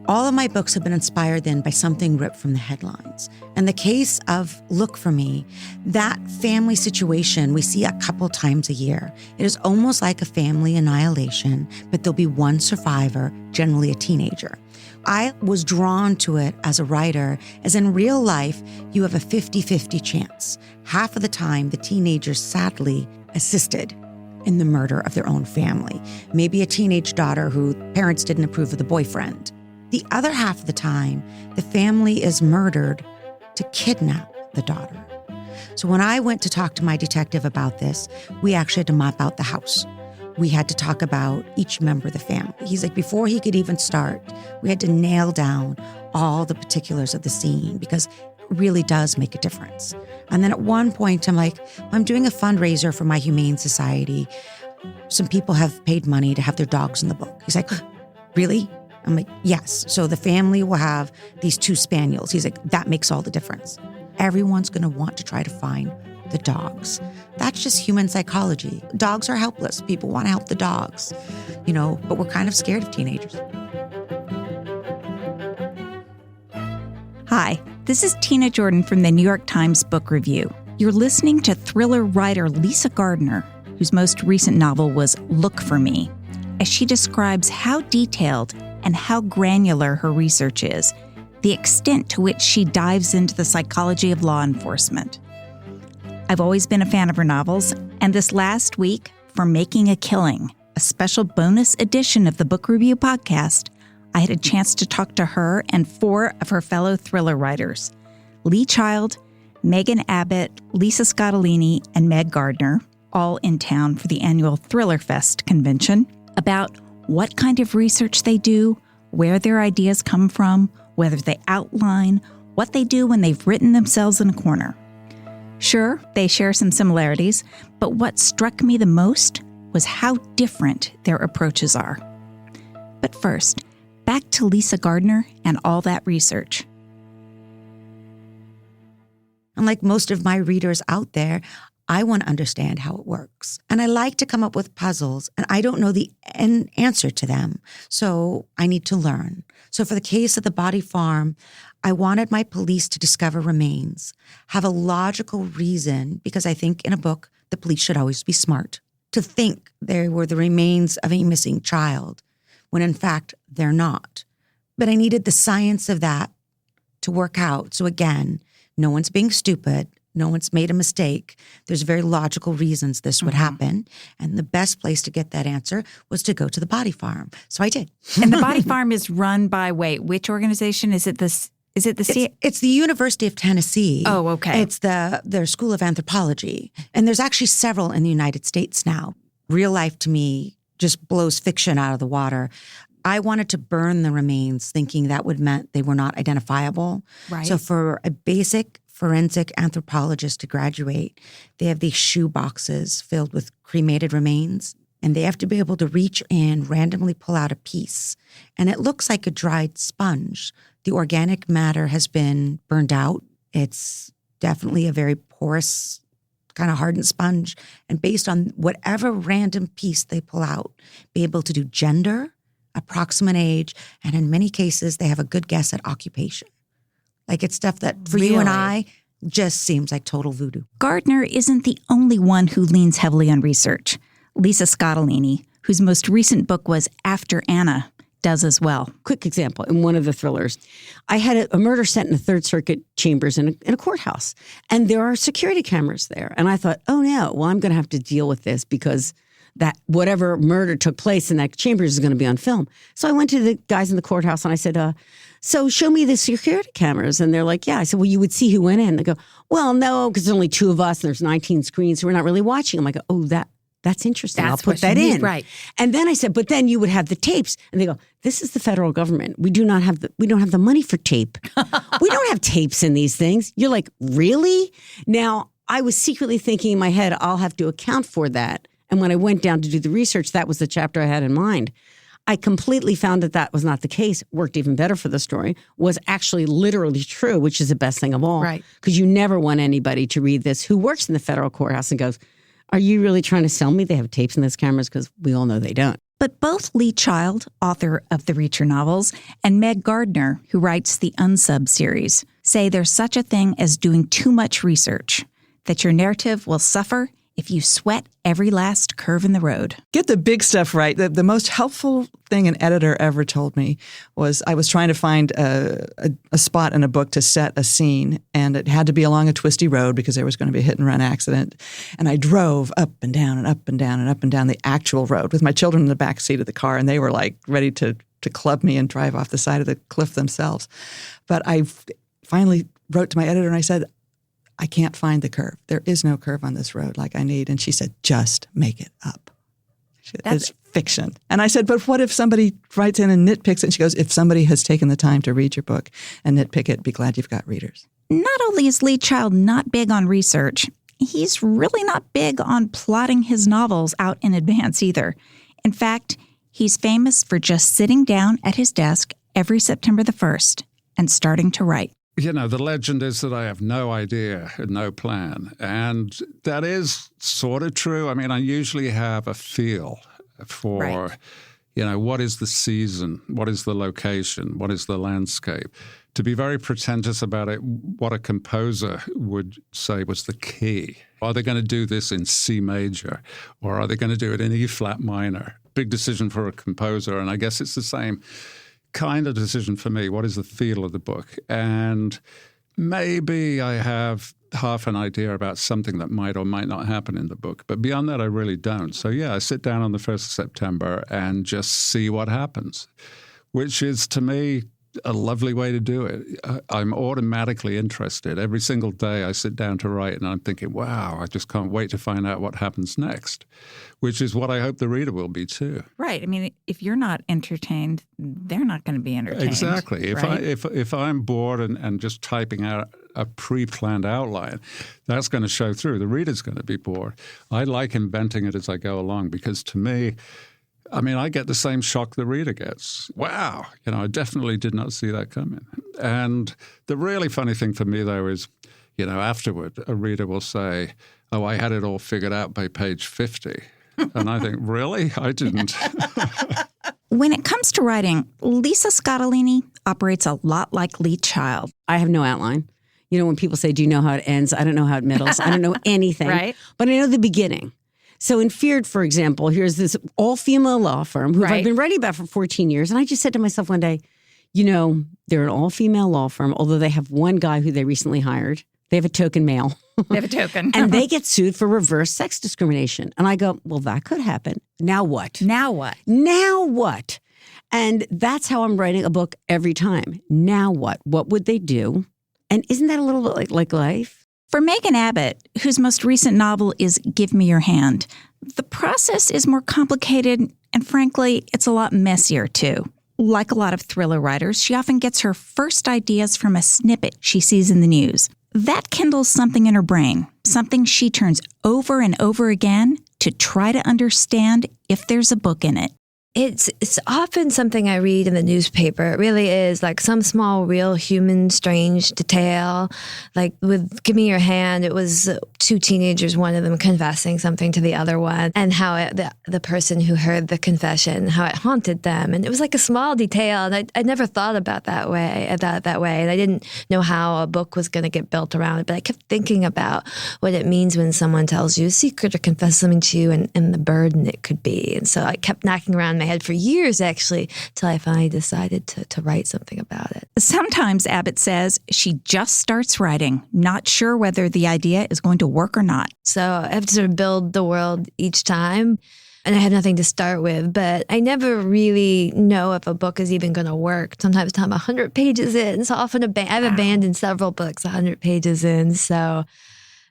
All of my books have been inspired then by something ripped from the headlines. In the case of Look for Me, that family situation we see a couple times a year. It is almost like a family annihilation, but there'll be one survivor, generally a teenager. I was drawn to it as a writer, as in real life, you have a 50-50 chance. Half of the time, the teenagers sadly assisted in the murder of their own family. Maybe a teenage daughter who parents didn't approve of the boyfriend. The other half of the time, the family is murdered to kidnap the daughter. So when I went to talk to my detective about this, we actually had to map out the house. We had to talk about each member of the family. He's like, before he could even start, we had to nail down all the particulars of the scene because it really does make a difference. And then at one point, I'm like, I'm doing a fundraiser for my Humane Society. Some people have paid money to have their dogs in the book. He's like, really? I'm like, yes. So the family will have these 2 spaniels. He's like, that makes all the difference. Everyone's going to want to try to find the dogs. That's just human psychology. Dogs are helpless. People want to help the dogs, but we're kind of scared of teenagers. Hi, this is Tina Jordan from the New York Times Book Review. You're listening to thriller writer Lisa Gardiner, whose most recent novel was Look for Me, as she describes how detailed and how granular her research is, the extent to which she dives into the psychology of law enforcement. I've always been a fan of her novels, and this last week, for Making a Killing, a special bonus edition of the Book Review podcast, I had a chance to talk to her and 4 of her fellow thriller writers, Lee Child, Megan Abbott, Lisa Scottoline, and Meg Gardiner, all in town for the annual Thriller Fest convention, about what kind of research they do, where their ideas come from, whether they outline, what they do when they've written themselves in a corner. Sure, they share some similarities, but what struck me the most was how different their approaches are. But first, back to Lisa Gardiner and all that research. Unlike most of my readers out there, I want to understand how it works. And I like to come up with puzzles, and I don't know the answer to them. So I need to learn. So for the case of the Body Farm, I wanted my police to discover remains, have a logical reason, because I think in a book, the police should always be smart, to think they were the remains of a missing child, when in fact, they're not. But I needed the science of that to work out. So again, no one's being stupid. No one's made a mistake. There's very logical reasons this would happen. And the best place to get that answer was to go to the Body Farm. So I did. And the Body Farm is run by, which organization? Is it the It's the University of Tennessee. Oh, okay. It's their School of Anthropology. And there's actually several in the United States now. Real life to me just blows fiction out of the water. I wanted to burn the remains thinking that would meant they were not identifiable. Right. So for a basic forensic anthropologist to graduate, they have these shoe boxes filled with cremated remains, and they have to be able to reach in, randomly pull out a piece. And it looks like a dried sponge. The organic matter has been burned out. It's definitely a very porous, kind of hardened sponge. And based on whatever random piece they pull out, be able to do gender, approximate age, and in many cases, they have a good guess at occupation. Like it's stuff that for you and I just seems like total voodoo. Gardner isn't the only one who leans heavily on research. Lisa Scottoline, whose most recent book was After Anna, does as well. Quick example, in one of the thrillers, I had a murder set in the Third Circuit chambers in a courthouse, and there are security cameras there. And I thought, oh no, well, I'm going to have to deal with this because that whatever murder took place in that chamber is going to be on film. So I went to the guys in the courthouse and I said, so show me the security cameras. And they're like, yeah. I said, well, you would see who went in. They go, well, no, because there's only 2 of us and there's 19 screens, so we're not really watching. I'm like, oh, that's interesting. I'll put that in. Right. And then I said, but then you would have the tapes. And they go, this is the federal government. We don't have the money for tape. We don't have tapes in these things. You're like, really? Now, I was secretly thinking in my head, I'll have to account for that. And when I went down to do the research, that was the chapter I had in mind. I completely found that was not the case, worked even better for the story, was actually literally true, which is the best thing of all. Right. Because you never want anybody to read this who works in the federal courthouse and goes, are you really trying to sell me they have tapes in those cameras? Because we all know they don't. But both Lee Child, author of the Reacher novels, and Meg Gardiner, who writes the Unsub series, say there's such a thing as doing too much research, that your narrative will suffer if you sweat every last curve in the road. Get the big stuff right. The most helpful thing an editor ever told me was I was trying to find a spot in a book to set a scene, and it had to be along a twisty road because there was going to be a hit-and-run accident. And I drove up and down and up and down and up and down the actual road with my children in the back seat of the car, and they were like ready to club me and drive off the side of the cliff themselves. But I finally wrote to my editor and I said, I can't find the curve. There is no curve on this road like I need. And she said, just make it up. It's fiction. And I said, but what if somebody writes in and nitpicks it? And she goes, if somebody has taken the time to read your book and nitpick it, be glad you've got readers. Not only is Lee Child not big on research, he's really not big on plotting his novels out in advance either. In fact, he's famous for just sitting down at his desk every September the 1st and starting to write. You know, the legend is that I have no idea, no plan. And that is sort of true. I mean, I usually have a feel for, Right. You know, what is the season? What is the location? What is the landscape? To be very pretentious about it, what a composer would say was the key. Are they going to do this in C major? Or are they going to do it in E flat minor? Big decision for a composer. And I guess it's the same kind of decision for me. What is the feel of the book? And maybe I have half an idea about something that might or might not happen in the book. But beyond that, I really don't. So yeah, I sit down on the 1st of September and just see what happens, which is to me a lovely way to do it. I'm automatically interested. Every single day I sit down to write and I'm thinking, wow, I just can't wait to find out what happens next, which is what I hope the reader will be too. Right. I mean, if you're not entertained, they're not going to be entertained. Exactly. Right? If I'm bored and just typing out a pre-planned outline, that's going to show through. The reader's going to be bored. I like inventing it as I go along because to me, I mean, I get the same shock the reader gets. Wow. You know, I definitely did not see that coming. And the really funny thing for me, though, is, you know, afterward, a reader will say, oh, I had it all figured out by page 50. And I think, really? I didn't. When it comes to writing, Lisa Scottoline operates a lot like Lee Child. I have no outline. You know, when people say, do you know how it ends? I don't know how it middles. I don't know anything. Right. But I know the beginning. So in Feared, for example, here's this all-female law firm who Right. I've been writing about for 14 years. And I just said to myself one day, you know, they're an all-female law firm, although they have one guy who they recently hired. They have a token male. They have a token. And they get sued for reverse sex discrimination. And I go, well, that could happen. Now what? Now what? Now what? And that's how I'm writing a book every time. Now what? What would they do? And isn't that a little bit like life? For Megan Abbott, whose most recent novel is Give Me Your Hand, the process is more complicated and frankly, it's a lot messier too. Like a lot of thriller writers, she often gets her first ideas from a snippet she sees in the news. That kindles something in her brain, something she turns over and over again to try to understand if there's a book in it. It's often something I read in the newspaper. It really is like some small, real human, strange detail. Like with Give Me Your Hand, it was two teenagers, one of them confessing something to the other one, and how the person who heard the confession, how it haunted them. And it was like a small detail, and I never thought about that way. And I didn't know how a book was going to get built around it, but I kept thinking about what it means when someone tells you a secret or confesses something to you and the burden it could be. And so I kept knocking around my head for years, actually, till I finally decided to write something about it. Sometimes, Abbott says, she just starts writing, not sure whether the idea is going to work or not. So I have to sort of build the world each time, and I have nothing to start with. But I never really know if a book is even going to work. Sometimes I'm 100 pages in, so often I've abandoned several books 100 pages in. So,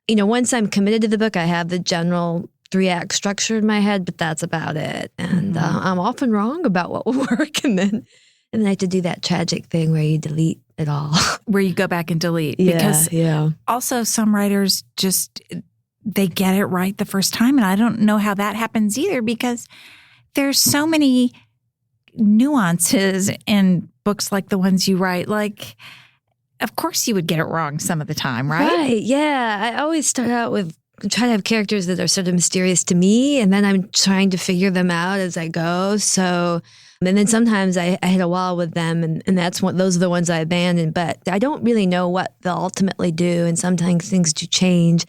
you know, once I'm committed to the book, I have the general 3-act structure in my head, but that's about it. And I'm often wrong about what will work. And then I have to do that tragic thing where you delete it all. Where you go back and delete. Yeah, Because yeah. also some writers just, they get it right the first time. And I don't know how that happens either because there's so many nuances in books like the ones you write. Like, of course you would get it wrong some of the time, right? Right, yeah. I always start out with try to have characters that are sort of mysterious to me, and then I'm trying to figure them out as I go. So, and then sometimes I hit a wall with them, and those are the ones I abandon. But I don't really know what they'll ultimately do, and sometimes things do change.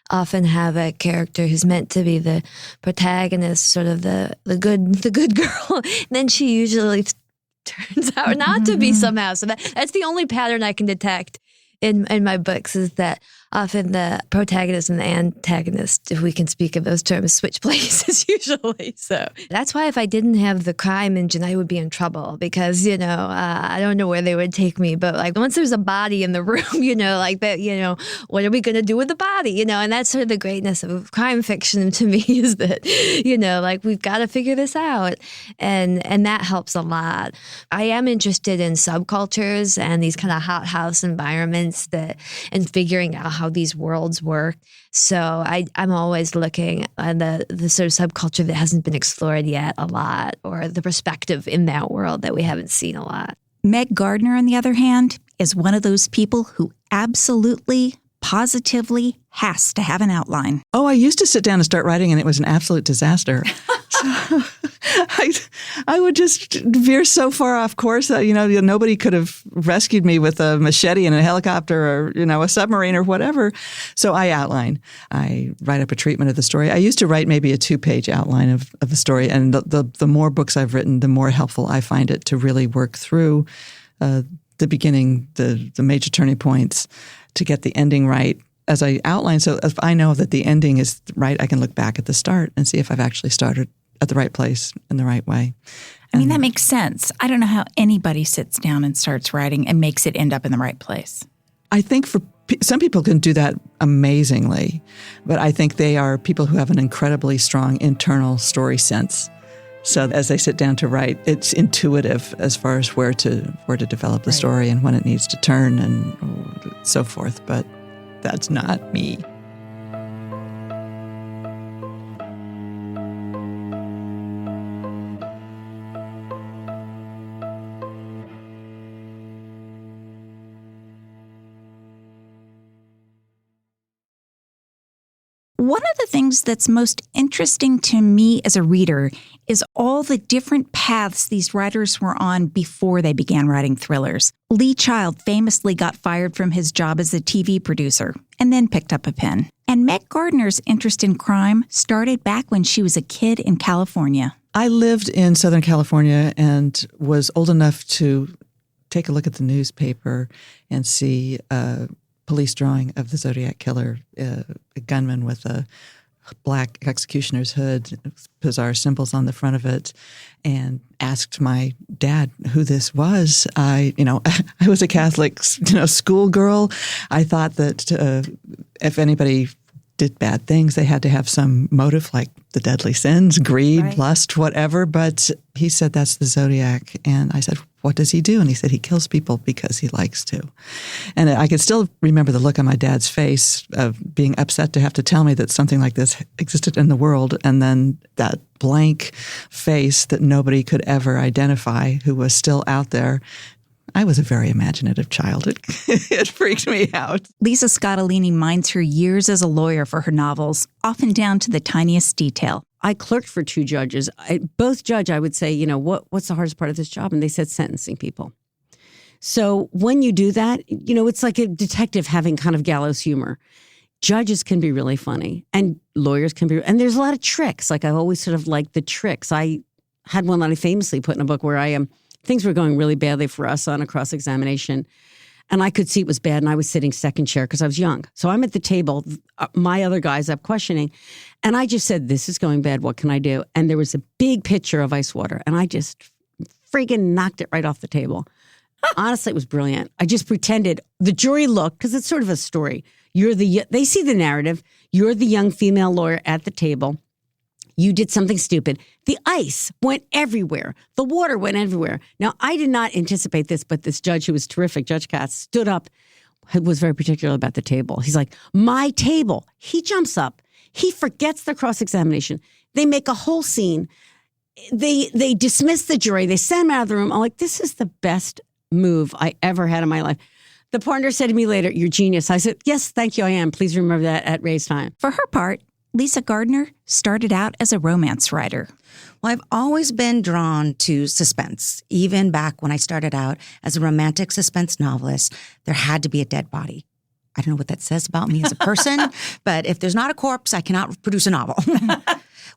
Often have a character who's meant to be the protagonist, sort of the good girl, and then she usually turns out not to be somehow. So that's the only pattern I can detect in my books, is that often the protagonist and the antagonist, if we can speak of those terms, switch places usually. So that's why if I didn't have the crime engine, I would be in trouble, because, I don't know where they would take me. But like once there's a body in the room, like that, what are we going to do with the body? And that's sort of the greatness of crime fiction to me, is that, like we've got to figure this out. And that helps a lot. I am interested in subcultures and these kind of hothouse environments and figuring out how these worlds work. So I'm always looking at the sort of subculture that hasn't been explored yet a lot, or the perspective in that world that we haven't seen a lot. Meg Gardiner, on the other hand, is one of those people who absolutely, positively has to have an outline. Oh, I used to sit down and start writing, and it was an absolute disaster. So I would just veer so far off course that, nobody could have rescued me with a machete and a helicopter or, a submarine or whatever. So I outline. I write up a treatment of the story. I used to write maybe a 2-page outline of the story. And the more books I've written, the more helpful I find it to really work through the beginning, the major turning points, to get the ending right as I outline. So if I know that the ending is right, I can look back at the start and see if I've actually started at the right place in the right way. I mean, that makes sense. I don't know how anybody sits down and starts writing and makes it end up in the right place. I think for some people can do that amazingly, but I think they are people who have an incredibly strong internal story sense. So as they sit down to write, it's intuitive as far as where to develop the story and when it needs to turn and so forth. But that's not me. One of the things that's most interesting to me as a reader is all the different paths these writers were on before they began writing thrillers. Lee Child famously got fired from his job as a TV producer and then picked up a pen. And Meg Gardiner's interest in crime started back when she was a kid in California. I lived in Southern California and was old enough to take a look at the newspaper and see police drawing of the Zodiac Killer, a gunman with a black executioner's hood, bizarre symbols on the front of it, and asked my dad who this was. I was a Catholic, schoolgirl. I thought that if anybody did bad things, they had to have some motive, like the deadly sins, greed, lust, whatever. But he said, that's the Zodiac. And I said, what does he do? And he said, he kills people because he likes to. And I can still remember the look on my dad's face of being upset to have to tell me that something like this existed in the world. And then that blank face that nobody could ever identify, who was still out there. I was a very imaginative child. It freaked me out. Lisa Scottoline minds her years as a lawyer for her novels, often down to the tiniest detail. I clerked for 2 judges. Both judge, I would say, what's the hardest part of this job? And they said sentencing people. So when you do that, it's like a detective having kind of gallows humor. Judges can be really funny, and lawyers can be, and there's a lot of tricks. Like I always sort of like the tricks. I had one that I famously put in a book where things were going really badly for us on a cross-examination. And I could see it was bad, and I was sitting second chair because I was young. So I'm at the table, my other guy's up questioning, and I just said, this is going bad, what can I do? And there was a big pitcher of ice water, and I just friggin' knocked it right off the table. Honestly, it was brilliant. I just pretended. The jury looked, because it's sort of a story. They see the narrative. You're the young female lawyer at the table. You did something stupid. The ice went everywhere. The water went everywhere. Now, I did not anticipate this, but this judge, who was terrific, Judge Katz, stood up, was very particular about the table. He's like, my table. He jumps up. He forgets the cross-examination. They make a whole scene. They dismiss the jury. They send him out of the room. I'm like, this is the best move I ever had in my life. The partner said to me later, "You're genius." I said, "Yes, thank you, I am. Please remember that at raise time." For her part, Lisa Gardiner started out as a romance writer. Well, I've always been drawn to suspense. Even back when I started out as a romantic suspense novelist, there had to be a dead body. I don't know what that says about me as a person, but if there's not a corpse, I cannot produce a novel.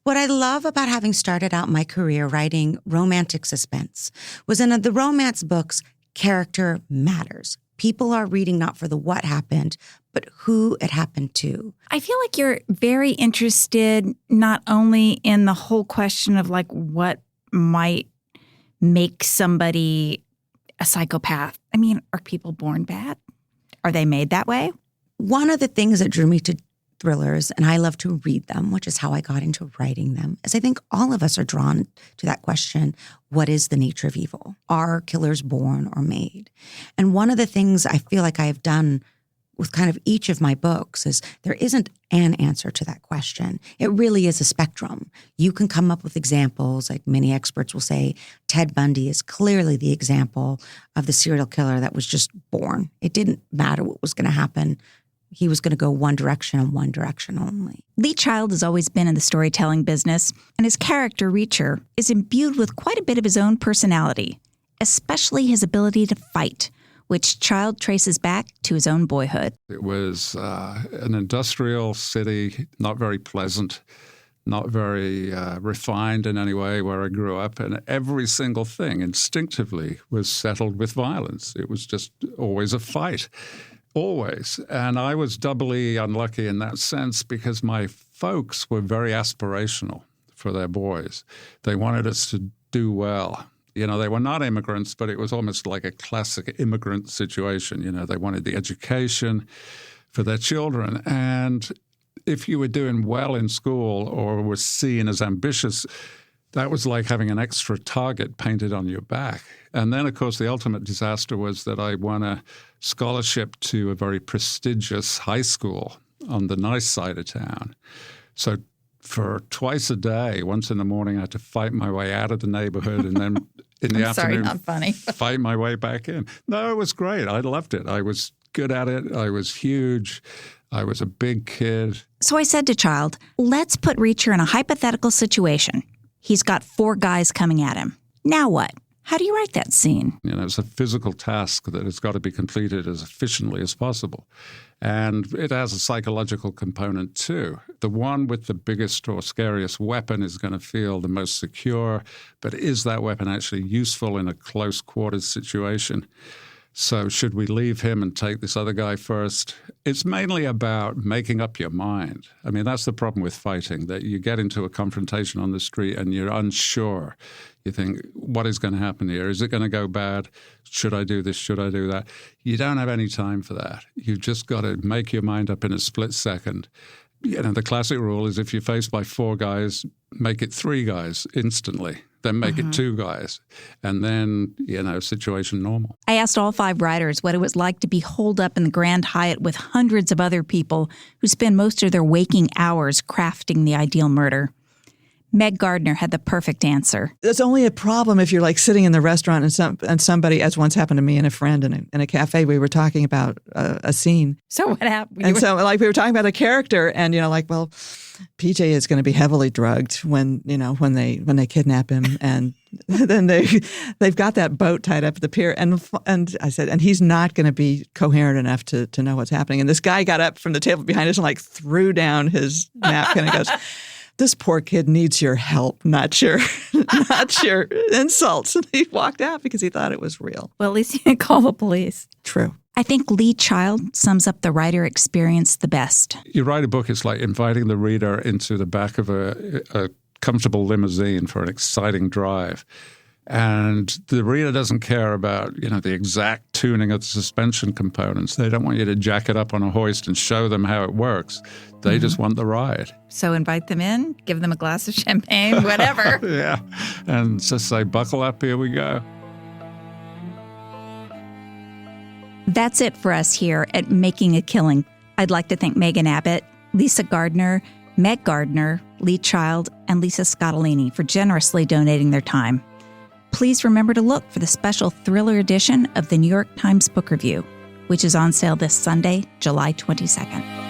What I love about having started out my career writing romantic suspense was in the romance books, character matters. People are reading not for the what happened, but who it happened to. I feel like you're very interested not only in the whole question of like what might make somebody a psychopath. I mean, are people born bad? Are they made that way? One of the things that drew me to thrillers, and I love to read them, which is how I got into writing them, is I think all of us are drawn to that question, what is the nature of evil? Are killers born or made? And one of the things I feel like I have done with kind of each of my books is there isn't an answer to that question. It really is a spectrum. You can come up with examples, like many experts will say, Ted Bundy is clearly the example of the serial killer that was just born. It didn't matter what was going to happen. He was going to go one direction and one direction only. Lee Child has always been in the storytelling business, and his character, Reacher, is imbued with quite a bit of his own personality, especially his ability to fight, which Child traces back to his own boyhood. It was an industrial city, not very pleasant, not very refined in any way where I grew up, and every single thing instinctively was settled with violence. It was just always a fight. Always. And I was doubly unlucky in that sense because my folks were very aspirational for their boys. They wanted us to do well. You know, they were not immigrants, but it was almost like a classic immigrant situation. You know, they wanted the education for their children. And if you were doing well in school or were seen as ambitious, that was like having an extra target painted on your back. And then, of course, the ultimate disaster was that I won a scholarship to a very prestigious high school on the nice side of town. So for twice a day, once in the morning, I had to fight my way out of the neighborhood and then in the afternoon, not funny. fight my way back in. No, it was great. I loved it. I was good at it. I was huge. I was a big kid. So I said to Child, let's put Reacher in a hypothetical situation. He's got 4 guys coming at him. Now what? How do you write that scene? You know, it's a physical task that has got to be completed as efficiently as possible. And it has a psychological component too. The one with the biggest or scariest weapon is going to feel the most secure, but is that weapon actually useful in a close quarters situation? So should we leave him and take this other guy first? It's mainly about making up your mind. I mean, that's the problem with fighting, that you get into a confrontation on the street and you're unsure. You think, what is going to happen here? Is it going to go bad? Should I do this? Should I do that? You don't have any time for that. You've just got to make your mind up in a split second. You know, the classic rule is if you're faced by 4 guys, make it 3 guys instantly. Then make it 2 guys. And then, you know, situation normal. I asked all 5 writers what it was like to be holed up in the Grand Hyatt with hundreds of other people who spend most of their waking hours crafting the ideal murder. Meg Gardiner had the perfect answer. There's only a problem if you're like sitting in the restaurant and somebody, as once happened to me and a friend in a cafe, we were talking about a scene. So what happened? And so like we were talking about a character and, you know, like, well, PJ is going to be heavily drugged when they kidnap him. And then they've got that boat tied up at the pier. And I said, and he's not going to be coherent enough to know what's happening. And this guy got up from the table behind us and like threw down his napkin and goes, this poor kid needs your help, not your insults. And he walked out because he thought it was real. Well, at least you didn't call the police. True. I think Lee Child sums up the writer experience the best. You write a book, it's like inviting the reader into the back of a comfortable limousine for an exciting drive. And the reader doesn't care about, you know, the exact tuning of the suspension components. They don't want you to jack it up on a hoist and show them how it works. They just want the ride. So invite them in, give them a glass of champagne, whatever. Yeah. And just say, buckle up, here we go. That's it for us here at Making a Killing. I'd like to thank Megan Abbott, Lisa Gardiner, Meg Gardiner, Lee Child, and Lisa Scottoline for generously donating their time. Please remember to look for the special thriller edition of the New York Times Book Review. which is on sale this Sunday, July 22nd.